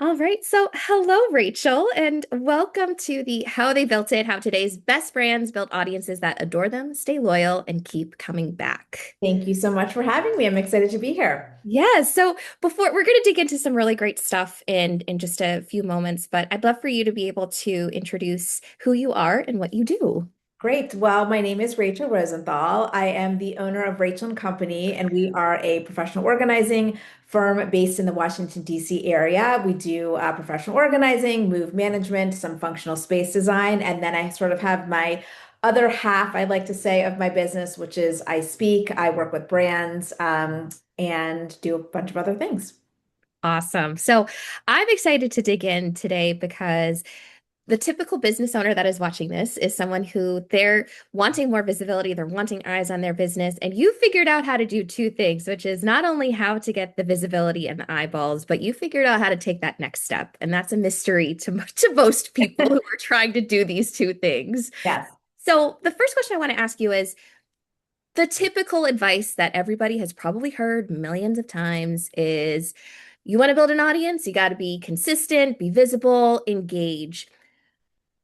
All right. So, hello, Rachel, and welcome to the How They Built It, how today's best brands build audiences that adore them, stay loyal, and keep coming back. Thank you so much for having me. I'm excited to be here. Yeah, so before we're going to dig into some really great stuff in just a few moments, but I'd love for you to be able to introduce who you are and what you do. Great. Well, my name is Rachel Rosenthal. I am the owner of Rachel and Company, and we are a professional organizing firm based in the Washington, D.C. area. We do professional organizing, move management, some functional space design, and then I sort of have my other half, I like to say, of my business, which is I speak, I work with brands, and do a bunch of other things. Awesome. So, I'm excited to dig in today because the typical business owner that is watching this is someone who they're wanting more visibility, they're wanting eyes on their business, and you figured out how to do two things, which is not only how to get the visibility and the eyeballs, but you figured out how to take that next step. And that's a mystery to most people who are trying to do these two things. Yes. So, the first question I want to ask you is the typical advice that everybody has probably heard millions of times is you want to build an audience, you got to be consistent, be visible, engage.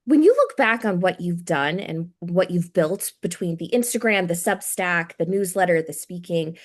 When you look back on what you've done and what you've built between the Instagram, the Substack, the newsletter, the speaking,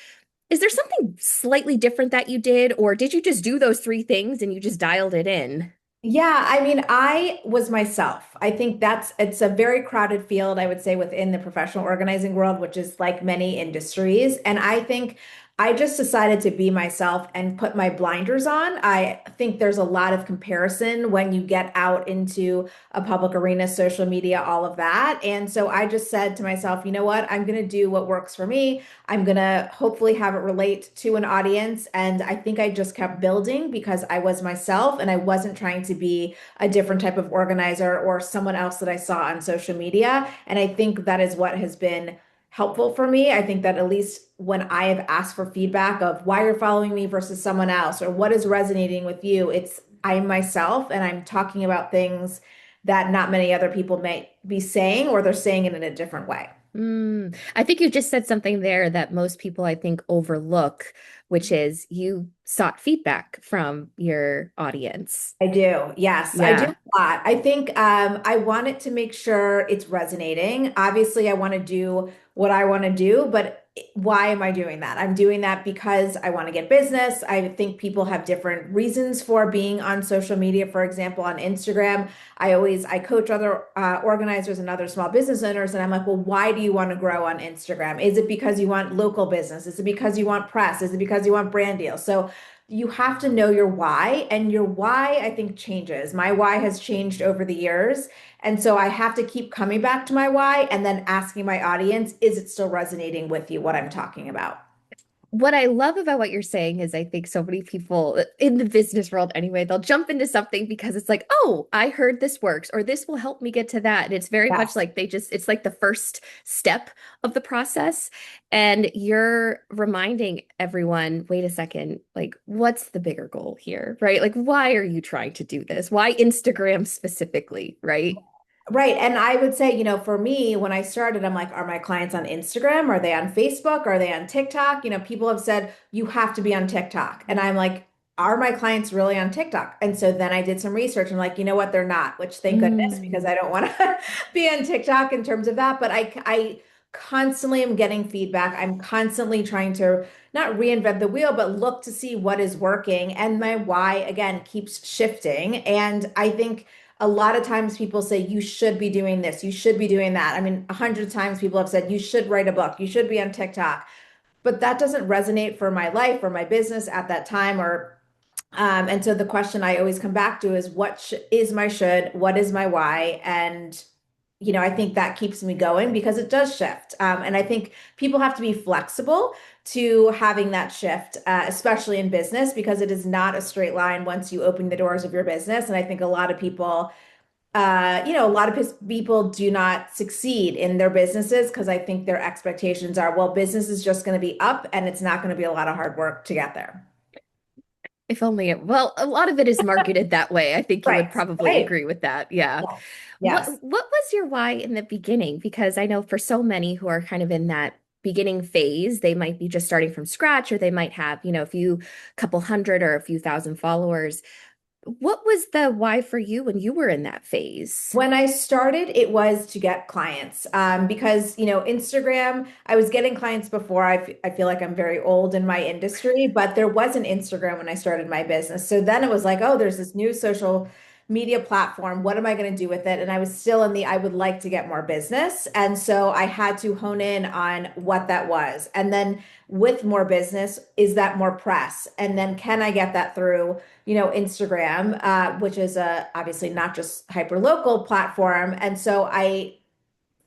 is there something slightly different that you did, or did you just do those three things and you just dialed it in? Yeah, I mean, I was myself. I think it's a very crowded field, I would say, within the professional organizing world, which is like many industries. And I think I just decided to be myself and put my blinders on. I think there's a lot of comparison when you get out into a public arena, social media, all of that. And so I just said to myself, you know what? I'm going to do what works for me. I'm going to hopefully have it relate to an audience. And I think I just kept building because I was myself and I wasn't trying to be a different type of organizer or someone else that I saw on social media. And I think that is what has been helpful for me. I think that at least when I have asked for feedback of why you're following me versus someone else or what is resonating with you, it's I'm myself and I'm talking about things that not many other people may be saying or they're saying it in a different way. I think you just said something there that most people, I think, overlook, which is you sought feedback from your audience. I do. Yes, I do Yeah. a lot. I think I want it to make sure it's resonating. Obviously, I want to do what I want to do, but why am I doing that? I'm doing that because I want to get business. I think people have different reasons for being on social media. For example, on Instagram, I coach other organizers and other small business owners, and I'm like, well, why do you want to grow on Instagram? Is it because you want local business? Is it because you want press? Is it because you want brand deals? So you have to know your why, and your why, I think, changes. My why has changed over the years. And so I have to keep coming back to my why and then asking my audience, is it still resonating with you, what I'm talking about? What I love about what you're saying is I think so many people in the business world anyway, they'll jump into something because it's like, oh, I heard this works or this will help me get to that. And it's very much Yes. like it's like the first step of the process. And you're reminding everyone, wait a second, like, what's the bigger goal here, right? Like, why are you trying to do this? Why Instagram specifically, right? Right. And I would say, for me, when I started, I'm like, are my clients on Instagram? Are they on Facebook? Are they on TikTok? People have said you have to be on TikTok. And I'm like, are my clients really on TikTok? And so then I did some research and like, you know what? They're not, which thank goodness, because Mm. I don't want to be on TikTok in terms of that. But I constantly am getting feedback. I'm constantly trying to not reinvent the wheel, but look to see what is working. And my why, again, keeps shifting. And I think a lot of times people say you should be doing this, you should be doing that. I mean, 100 times people have said you should write a book, you should be on TikTok, but that doesn't resonate for my life or my business at that time. And so the question I always come back to is what sh is my should, what is my why, and I think that keeps me going because it does shift. And I think people have to be flexible to having that shift, especially in business, because it is not a straight line once you open the doors of your business. And I think a lot of people a lot of people do not succeed in their businesses because I think their expectations are, well, business is just going to be up and it's not going to be a lot of hard work to get there. If only well, a lot of it is marketed that way. I think you would Right. probably Right. agree with that. Yeah. Yes. Yes. What was your why in the beginning? Because I know for so many who are kind of in that beginning phase, they might be just starting from scratch or they might have, a few couple hundred or a few thousand followers. What was the why for you when you were in that phase? When I started, it was to get clients because, Instagram, I was getting clients before. I feel like I'm very old in my industry, but there wasn't Instagram when I started my business. So then it was like, oh, there's this new social media platform. What am I going to do with it? And I was still in the I would like to get more business. And so I had to hone in on what that was. And then with more business, is that more press? And then can I get that through? Instagram, which is obviously not just hyper local platform. And so I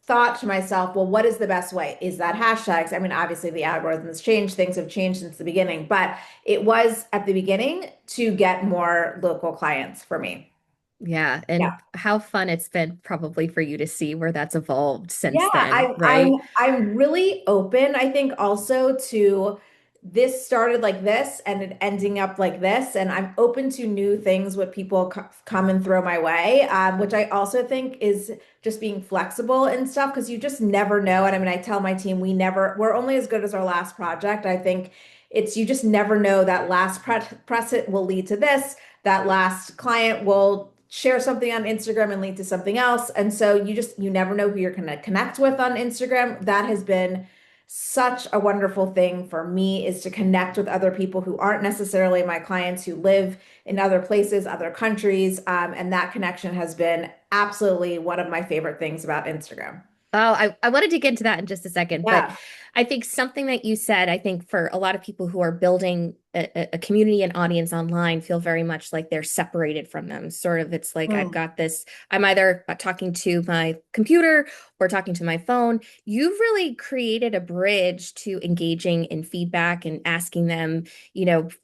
thought to myself, well, what is the best way? Is that hashtags? I mean, obviously the algorithms change, things have changed since the beginning, but it was at the beginning to get more local clients for me. Yeah, Yeah. and how fun it's been probably for you to see where that's evolved Yeah, since then, right? I'm really open, I think, also to this started like this and it ending up like this. And I'm open to new things, what people come and throw my way, which I also think is just being flexible and stuff, because you just never know. And I mean, I tell my team, we're only as good as our last project. I think you just never know that last press it will lead to this, that last client will share something on Instagram and lead to something else. And so you never know who you're going to connect with on Instagram. That has been such a wonderful thing for me, is to connect with other people who aren't necessarily my clients, who live in other places, other countries. And that connection has been absolutely one of my favorite things about Instagram. Oh, I wanted to get into that in just a second, but Yeah. I think something that you said, I think for a lot of people who are building a community and audience online feel very much like they're separated from them. Sort of, it's like I've Mm. got this, I'm either talking to my computer or talking to my phone. You've really created a bridge to engaging in feedback and asking them,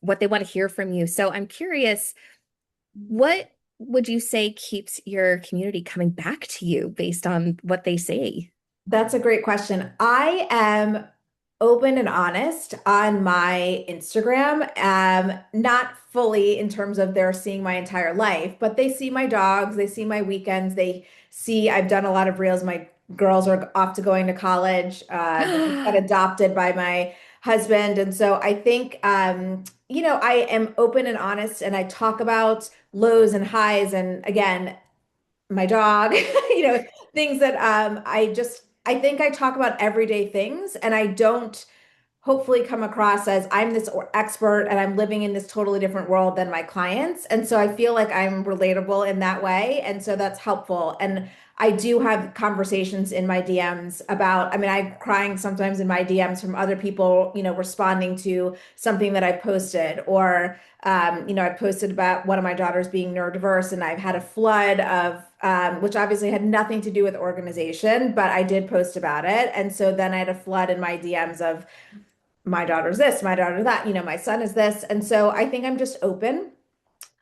what they want to hear from you. So I'm curious, what would you say keeps your community coming back to you based on what they say? That's a great question. I am open and honest on my Instagram. Not fully in terms of they're seeing my entire life, but they see my dogs, they see my weekends, they see I've done a lot of reels. My girls are off to going to college. They just got adopted by my husband. And so I think, I am open and honest and I talk about lows and highs. And again, my dog, things that I think I talk about everyday things and I don't hopefully come across as I'm this expert and I'm living in this totally different world than my clients. And so I feel like I'm relatable in that way. And so that's helpful. And I do have conversations in my DMs about, I mean, I'm crying sometimes in my DMs from other people, responding to something that I posted, or, I posted about one of my daughters being neurodiverse, and I've had a flood of, which obviously had nothing to do with organization, but I did post about it. And so then I had a flood in my DMs of, my daughter's this, my daughter that, my son is this. And so I think I'm just open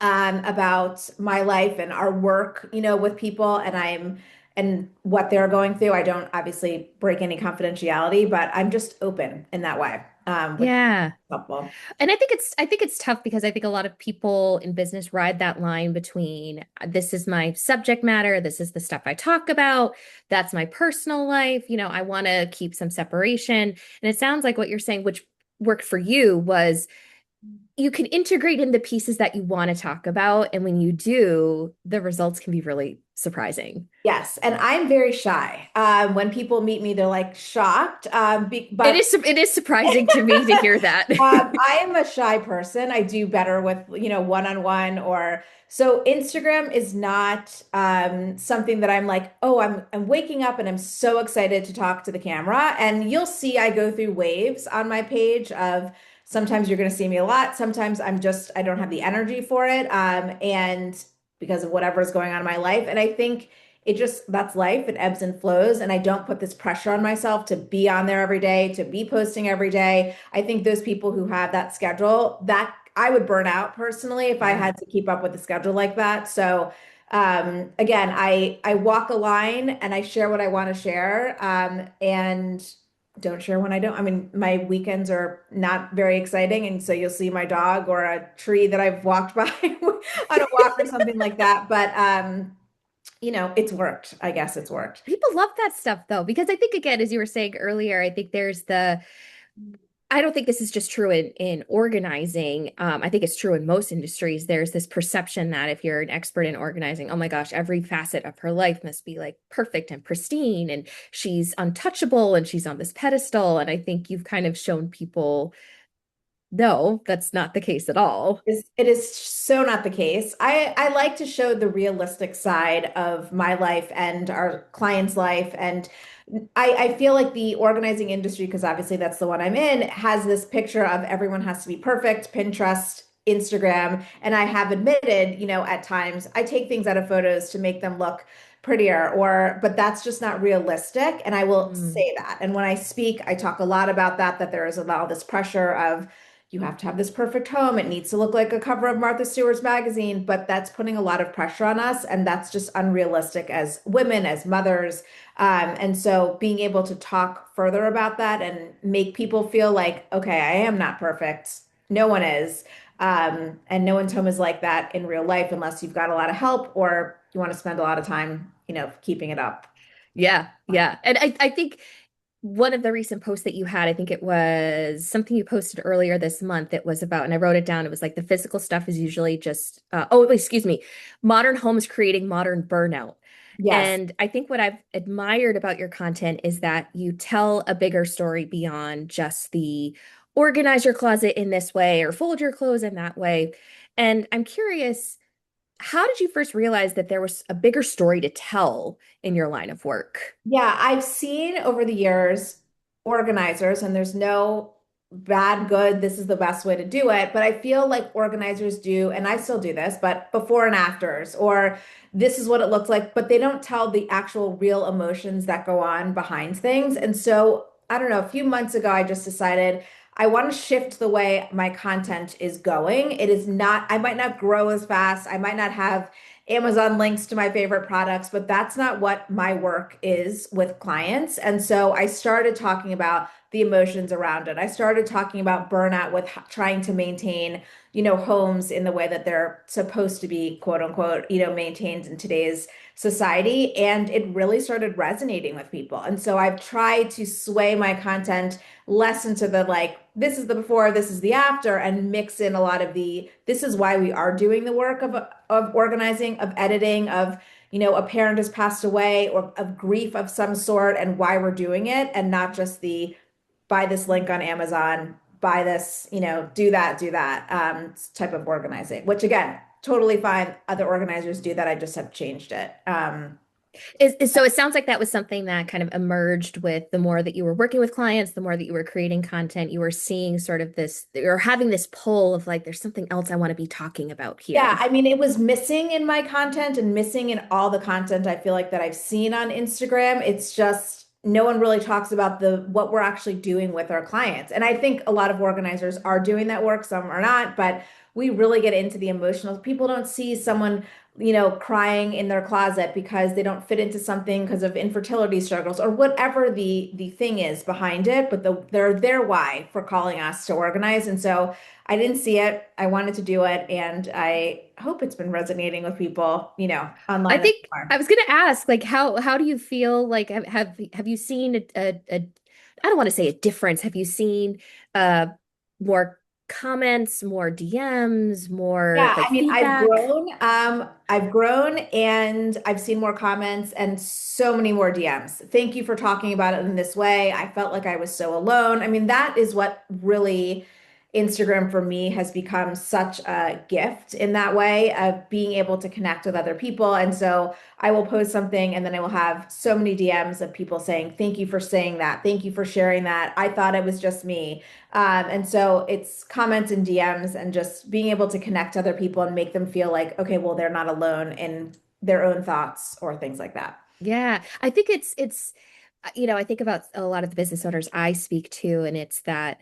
about my life and our work, with people, and what they're going through. I don't obviously break any confidentiality, but I'm just open in that way, which is Yeah. helpful. And I think it's tough because I think a lot of people in business ride that line between this is my subject matter, this is the stuff I talk about, that's my personal life. I want to keep some separation. And it sounds like what you're saying, which worked for you, was you can integrate in the pieces that you want to talk about. And when you do, the results can be really surprising. Yes, and I'm very shy. When people meet me, they're like shocked. It But is it is surprising to me to hear that. I am a shy person. I do better with, one-on-one, or so Instagram is not something that I'm like, oh, I'm waking up and I'm so excited to talk to the camera. And you'll see I go through waves on my page of, sometimes you're going to see me a lot. Sometimes I don't have the energy for it. And because of whatever is going on in my life. And I think that's life. It ebbs and flows. And I don't put this pressure on myself to be on there every day, to be posting every day. I think those people who have that schedule, that I would burn out personally if I Yeah. had to keep up with a schedule like that. So again, I walk a line and I share what I want to share, and don't share when I don't. I mean, my weekends are not very exciting, and so you'll see my dog or a tree that I've walked by on a walk or something like that. But it's worked. I guess it's worked. People love that stuff though, because I think again, as you were saying earlier, I think there's I don't think this is just true in organizing. I think it's true in most industries. There's this perception that if you're an expert in organizing, oh my gosh, every facet of her life must be like perfect and pristine, and she's untouchable and she's on this pedestal. And I think you've kind of shown people, no, that's not the case at all. It is so not the case. I like to show the realistic side of my life and our clients' life. And I feel like the organizing industry, because obviously that's the one I'm in, has this picture of everyone has to be perfect, Pinterest, Instagram. And I have admitted, at times I take things out of photos to make them look prettier, but that's just not realistic. And I will Mm. say that. And when I speak, I talk a lot about that there is a lot of this pressure of, you have to have this perfect home. It needs to look like a cover of Martha Stewart's magazine, but that's putting a lot of pressure on us. And that's just unrealistic as women, as mothers. And so being able to talk further about that and make people feel like, okay, I am not perfect. No one is. And no one's home is like that in real life unless you've got a lot of help or you want to spend a lot of time, keeping it up. Yeah, yeah. And I think one of the recent posts that you had, I think it was something you posted earlier this month. It was about, and I wrote it down. It was like the physical stuff is usually just, oh, excuse me, modern homes creating modern burnout. Yes. And I think what I've admired about your content is that you tell a bigger story beyond just the organize your closet in this way or fold your clothes in that way. And I'm curious, how did you first realize that there was a bigger story to tell in your line of work? Yeah, I've seen over the years organizers, and there's no bad, good, this is the best way to do it. But I feel like organizers do, and I still do this, but before and afters, or this is what it looks like, but they don't tell the actual real emotions that go on behind things. And so, I don't know, a few months ago, I just decided I want to shift the way my content is going. It is not, I might not grow as fast, I might not have Amazon links to my favorite products, but that's not what my work is with clients. And so I started talking about the emotions around it. I started talking about burnout with trying to maintain, homes in the way that they're supposed to be, quote unquote, maintained in today's society. And it really started resonating with people. And so I've tried to sway my content less into the like, this is the before, this is the after, and mix in a lot of this is why we are doing the work of organizing, of editing, of, a parent has passed away or of grief of some sort and why we're doing it, and not just the buy this link on Amazon, buy this, do that type of organizing, which again, totally fine. Other organizers do that. I just have changed it. So it sounds like that was something that kind of emerged with the more that you were working with clients, the more that you were creating content, you were seeing sort of this, or having this pull of like, there's something else I want to be talking about Yeah, here. I mean, it was missing in my content and missing in all the content I feel like that I've seen on Instagram. It's just no one really talks about the what we're actually doing with our clients. And I think a lot of organizers are doing that work, some are not, but we really get into the emotional. People don't see someone, crying in their closet because they don't fit into something because of infertility struggles or whatever the thing is behind it, but they're their why for calling us to organize. And so I didn't see it. I wanted to do it, and I hope it's been resonating with people, I online as think I well. was going to ask, like, how do you feel? Like, have you seen I don't want to say a difference. Have you seen uh more comments, more DMs, more Yeah, like I mean, feedback? I've grown and I've seen more comments and so many more DMs. Thank you for talking about it in this way. I felt like I was so alone. I mean, that is what really Instagram for me has become such a gift in that way of being able to connect with other people. And so I will post something and then I will have so many DMs of people saying, thank you for saying that. Thank you for sharing that. I thought it was just me. And so it's comments and DMs and just being able to connect to other people and make them feel like, okay, well, they're not alone in their own thoughts or things like that. Yeah, I think I think about a lot of the business owners I speak to, and it's that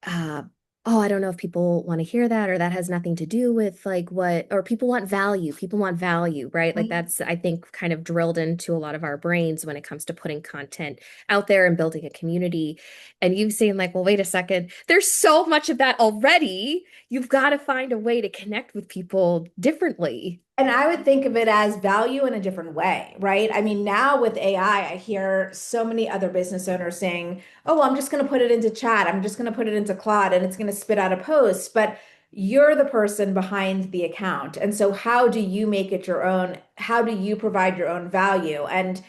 uh, oh, I don't know if people want to hear that, or that has nothing to do with like what, or people want value. People want value, right? Like Mhm. that's, I think, kind of drilled into a lot of our brains when it comes to putting content out there and building a community. And you've seen like, well, wait a second, there's so much of that already. You've got to find a way to connect with people differently. And I would think of it as value in a different way, right? I mean, now with AI, I hear so many other business owners saying, oh, well, I'm just going to put it into chat. I'm just going to put it into Claude and it's going to spit out a post. But you're the person behind the account. And so, how do you make it your own? How do you provide your own value? And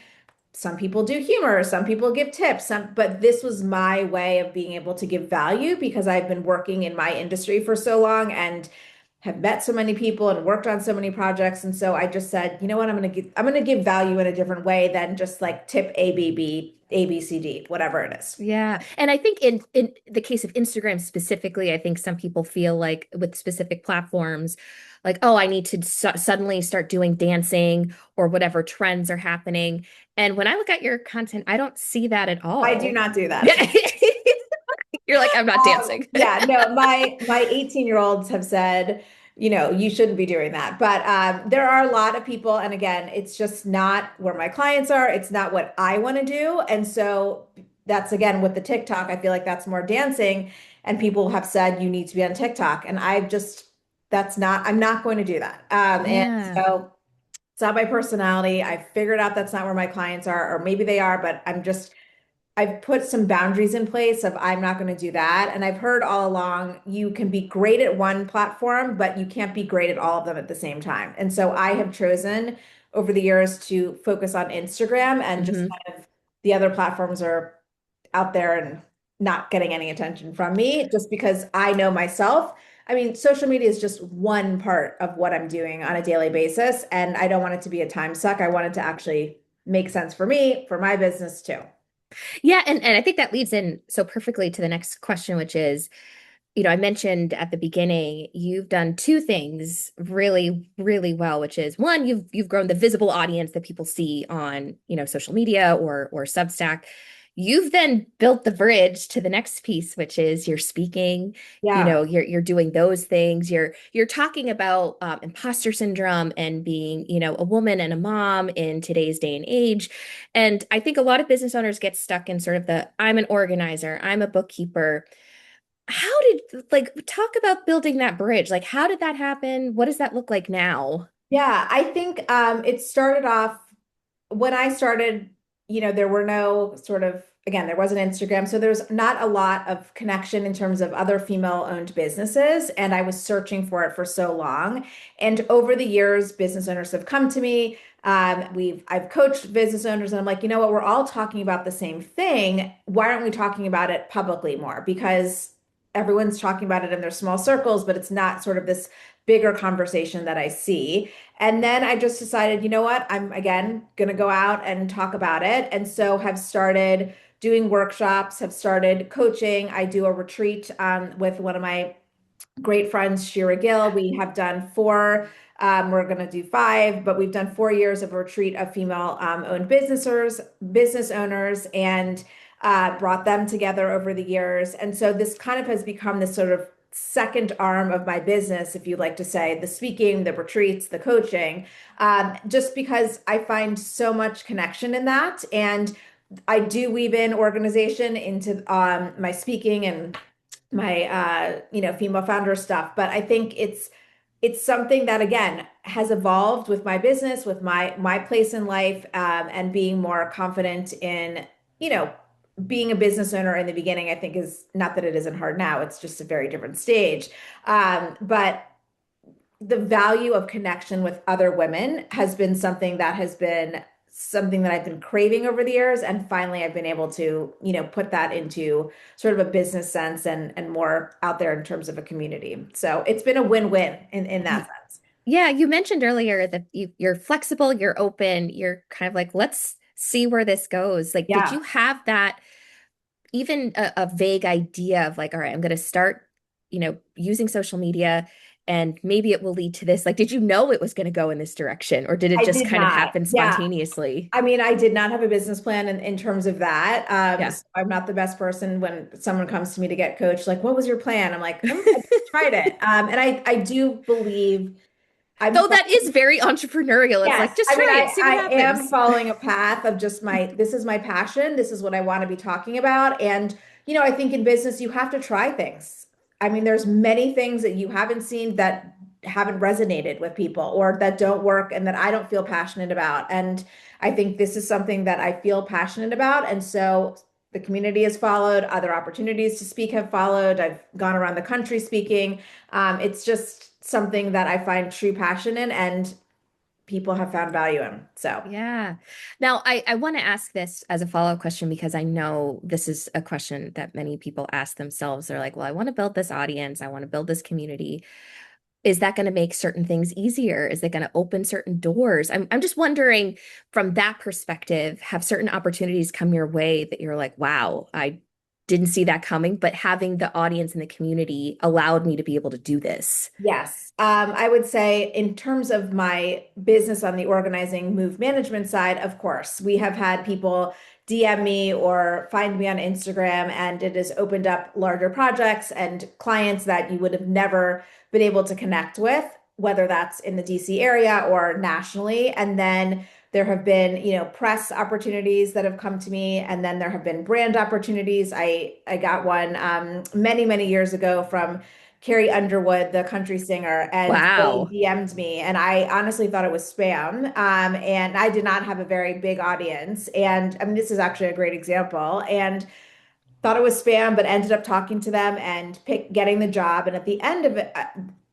some people do humor, some people give tips, but this was my way of being able to give value because I've been working in my industry for so long and have met so many people and worked on so many projects. And so I just said, you know what, I'm gonna give value in a different way than just like tip ABCD, whatever it is. Yeah. And I think in the case of Instagram specifically, I think some people feel like with specific platforms, like, oh, I need to suddenly start doing dancing or whatever trends are happening. And when I look at your content, I don't see that at I do all. not do that. Yeah. You're like, I'm not dancing. Yeah, no, my 18-year-olds have said, you shouldn't be doing that. But there are a lot of people, and again, it's just not where my clients are. It's not what I want to do. And so that's again with the TikTok, I feel like that's more dancing. And people have said you need to be on TikTok. And I'm not going to do that. And Yeah. so it's not my personality. I figured out that's not where my clients are, or maybe they are, but I've put some boundaries in place of I'm not going to do that. And I've heard all along you can be great at one platform, but you can't be great at all of them at the same time. And so I have chosen over the years to focus on Instagram and just Hmm. kind of the other platforms are out there and not getting any attention from me just because I know myself. I mean, social media is just one part of what I'm doing on a daily basis. And I don't want it to be a time suck. I want it to actually make sense for me, for my business too. Yeah, and I think that leads in so perfectly to the next question, which is, I mentioned at the beginning, you've done two things really, really well, which is one, you've grown the visible audience that people see on, social media or Substack. You've then built the bridge to the next piece, which is you're speaking, Yeah. you're doing those things. You're talking about imposter syndrome and being, a woman and a mom in today's day and age. And I think a lot of business owners get stuck in sort of the I'm an organizer, I'm a bookkeeper. How did, like, talk about building that bridge? Like, how did that happen? What does that look like now? Yeah, I think it started off when I started, there were no sort of, again, there wasn't Instagram. So there's not a lot of connection in terms of other female-owned businesses. And I was searching for it for so long. And over the years, business owners have come to me. I've coached business owners, and I'm like, you know what, we're all talking about the same thing. Why aren't we talking about it publicly more? Because everyone's talking about it in their small circles, but it's not sort of this bigger conversation that I see. And then I just decided, you know what? I'm again going to go out and talk about it. And so have started doing workshops, have started coaching. I do a retreat with one of my great friends, Shira Gill. We have done four. We're going to do five, but we've done 4 years of a retreat of female owned business owners, and brought them together over the years. And so this kind of has become this sort of second arm of my business, if you like to say, the speaking, the retreats, the coaching, just because I find so much connection in that. And I do weave in organization into my speaking and my female founder stuff, but I think it's something that again has evolved with my business, with my place in life, and being more confident in you know being a business owner in the beginning. I think is not that it isn't hard now, it's just a very different stage, but the value of connection with other women has been something that I've been craving over the years. And finally, I've been able to, put that into sort of a business sense and more out there in terms of a community. So it's been a win-win in that Y- sense. Yeah, you mentioned earlier that you're flexible, you're open, you're kind of like, let's see where this goes. Like, did Yeah. you have that even a vague idea of like, all right, I'm going to start, using social media and maybe it will lead to this? Like, did you know it was going to go in this direction or did it I just did kind of not. happen Yeah. spontaneously? I mean, I did not have a business plan in terms of that. Yeah. So I'm not the best person when someone comes to me to get coached, like, what was your plan? I'm like, I just tried it. And I do believe I'm Though that is very entrepreneurial. It's like, yes. just I mean, try it, see what I am happens. following a path of just this is my passion. This is what I want to be talking about. And, I think in business, you have to try things. I mean, there's many things that you haven't seen that haven't resonated with people or that don't work and that I don't feel passionate about. And I think this is something that I feel passionate about. And so the community has followed, other opportunities to speak have followed. I've gone around the country speaking. It's just something that I find true passion in and people have found value in. So, Yeah. Now, I want to ask this as a follow-up question because I know this is a question that many people ask themselves. They're like, well, I want to build this audience. I want to build this community. Is that going to make certain things easier? Is it going to open certain doors? I'm just wondering from that perspective, have certain opportunities come your way that you're like, wow, I didn't see that coming, but having the audience and the community allowed me to be able to do this. yes, I would say in terms of my business on the organizing move management side, of course, we have had people DM me or find me on Instagram, and it has opened up larger projects and clients that you would have never been able to connect with, whether that's in the DC area or nationally. And then there have been, press opportunities that have come to me, and then there have been brand opportunities. I got one many, many years ago from Carrie Underwood, the country singer, and they Wow. DM'd me, and I honestly thought it was spam. And I did not have a very big audience. And I mean, this is actually a great example. And thought it was spam, but ended up talking to them and getting the job. And at the end of it,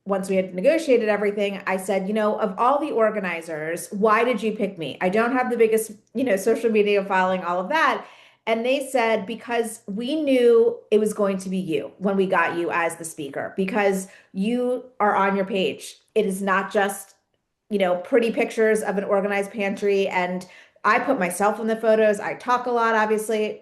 once we had negotiated everything, I said, of all the organizers, why did you pick me? I don't have the biggest, social media following, all of that. And they said, because we knew it was going to be you when we got you as the speaker, because you are on your page. It is not just, pretty pictures of an organized pantry. And I put myself in the photos. I talk a lot, obviously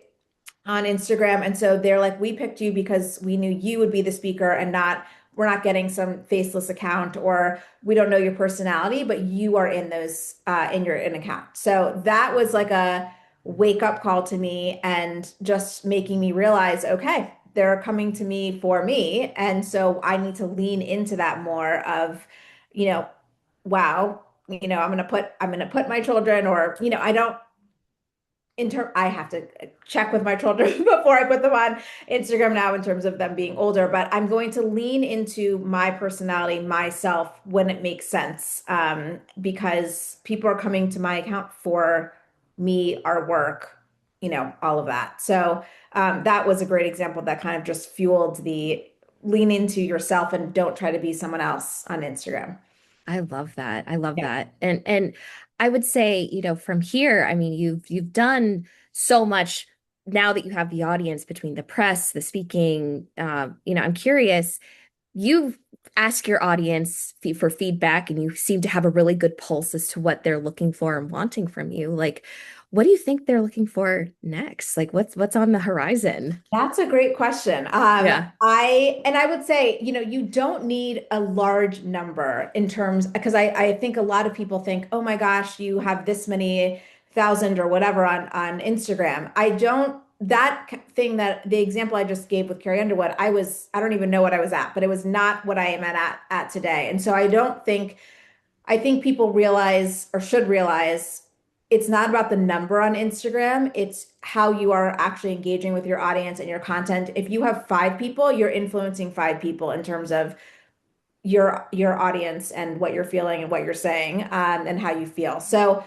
on Instagram. And so they're like, we picked you because we knew you would be the speaker and not, we're not getting some faceless account or we don't know your personality, but you are in those, in your in account. So that was like a wake up call to me and just making me realize, okay, they're coming to me for me. And so I need to lean into that more of, you know, wow, I'm going to put my children or, I don't I have to check with my children before I put them on Instagram now in terms of them being older, but I'm going to lean into my personality, myself when it makes sense, because people are coming to my account for me, our work, all of that. So that was a great example that kind of just fueled the lean into yourself and don't try to be someone else on Instagram. I love that. I love Yeah. that. And I would say, from here, I mean, you've done so much now that you have the audience between the press, the speaking. I'm curious, you ask your audience for feedback and you seem to have a really good pulse as to what they're looking for and wanting from you. Like, what do you think they're looking for next? Like what's on the horizon? That's a great question. Yeah. I would say, you don't need a large number in terms because I think a lot of people think, oh my gosh, you have this many thousand or whatever on Instagram. I don't thing that the example I just gave with Carrie Underwood, I don't even know what I was at, but it was not what I am at today. And so I think people realize or should realize it's not about the number on Instagram. It's how you are actually engaging with your audience and your content. If you have 5 people, you're influencing 5 people in terms of your audience and what you're feeling and what you're saying, and how you feel. So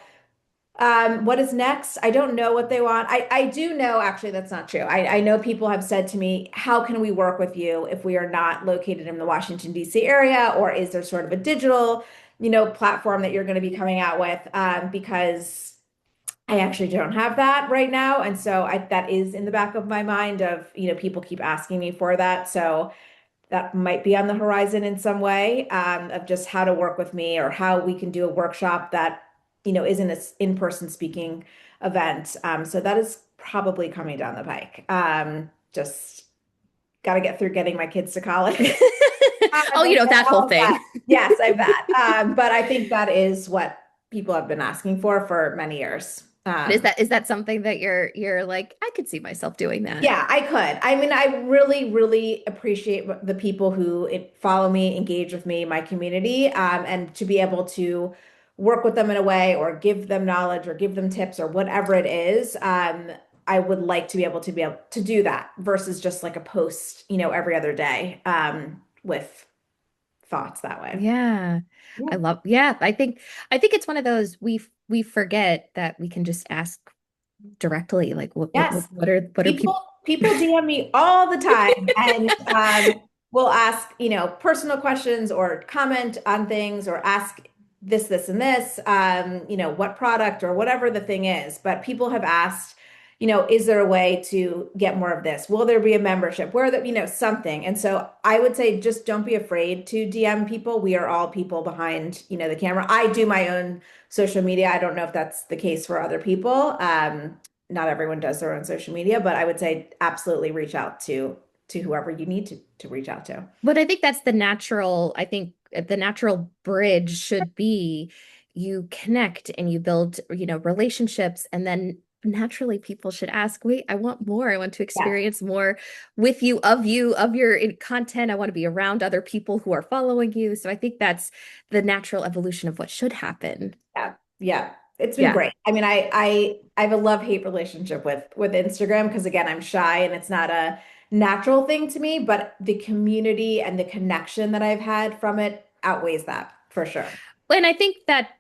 what is next? I don't know what they want. I do know, actually, that's not true. I know people have said to me, how can we work with you if we are not located in the Washington, D.C. area? Or is there sort of a digital, platform that you're going to be coming out with? Because I actually don't have that right now. And so that is in the back of my mind of, people keep asking me for that. So that might be on the horizon in some way, of just how to work with me or how we can do a workshop that, isn't an in-person speaking event. So that is probably coming down the pike. Just got to get through getting my kids to college. Oh, And that whole all of that. thing. Yes, I bet. But I think that is what people have been asking for many years. Is that something that you're like, I could see myself doing that? Yeah, I could. I mean, I really, really appreciate the people who follow me, engage with me, my community, and to be able to work with them in a way or give them knowledge or give them tips or whatever it is. I would like to be able to do that versus just like a post, every other day, with thoughts that way. Yeah. Yeah. Yeah, I think it's one of those we forget that we can just ask directly, like Yes. what are people. People DM me all the time and will ask, personal questions or comment on things or ask this, and this, what product or whatever the thing is. But people have asked, is there a way to get more of this? Will there be a membership? Where that, something. And so I would say just don't be afraid to DM people. We are all people behind, the camera. I do my own social media. I don't know if that's the case for other people. Not everyone does their own social media, but I would say absolutely reach out to whoever you need to reach out to. But I think I think the natural bridge should be you connect and you build, relationships, and then naturally people should ask, wait, I want more. I want to Yes, experience more you, of your content. I want to be around other people who are following you. So I think that's the natural evolution of what should happen. yeah, yeah. It's been Yeah. great. I mean, I have a love-hate relationship with Instagram because again, I'm shy and it's not a natural thing to me, but the community and the connection that I've had from it outweighs that for sure. And I think that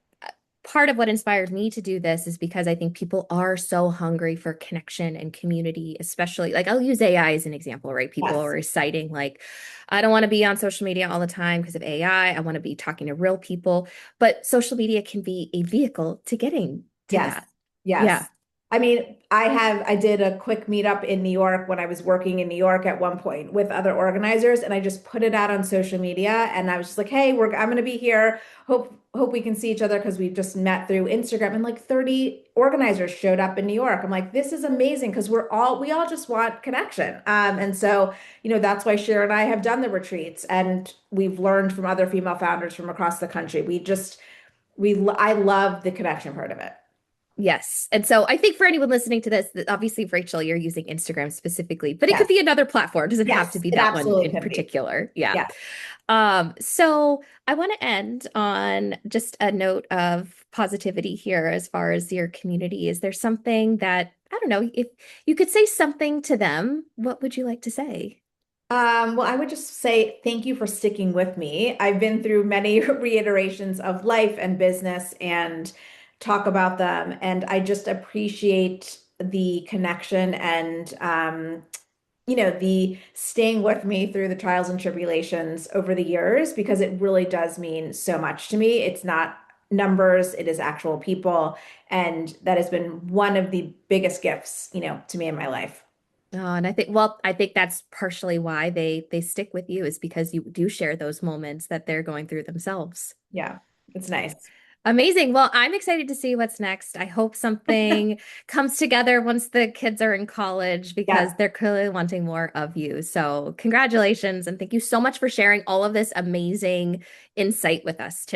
part of what inspired me to do this is because I think people are so hungry for connection and community, especially like I'll use AI as an example, right? People Yes, are citing like, I don't want to be on social media all the time because of AI. I want to be talking to real people, but social media can be a vehicle to getting to yes, that. Yeah. yes. I mean, I did a quick meetup in New York when I was working in New York at one point with other organizers, and I just put it out on social media, and I was just like, "Hey, I'm going to be here. Hope we can see each other because we just met through Instagram." And like 30 organizers showed up in New York. I'm like, "This is amazing because we all just want connection." And so, that's why Cher and I have done the retreats, and we've learned from other female founders from across the country. I love the connection part of it. Yes. And so I think for anyone listening to this, that obviously, Rachel, you're using Instagram specifically, but it could Yes. be another platform. It doesn't have to Yes, be it that one absolutely in can be. particular. Yeah. Yes. So I want to end on just a note of positivity here as far as your community. Is there something that, I don't know, if you could say something to them, what would you like to say? Well, I would just say thank you for sticking with me. I've been through many reiterations of life and business and talk about them, and I just appreciate the connection and the staying with me through the trials and tribulations over the years because it really does mean so much to me. It's not numbers, it is actual people, and that has been one of the biggest gifts, to me in my life. Oh, and I think that's partially why they stick with you is because you do share those moments that they're going through themselves. Yeah, it's nice. Amazing. Well, I'm excited to see what's next. I hope something comes together once the kids are in college because Yes. they're clearly wanting more of you. So, congratulations and thank you so much for sharing all of this amazing insight with us today.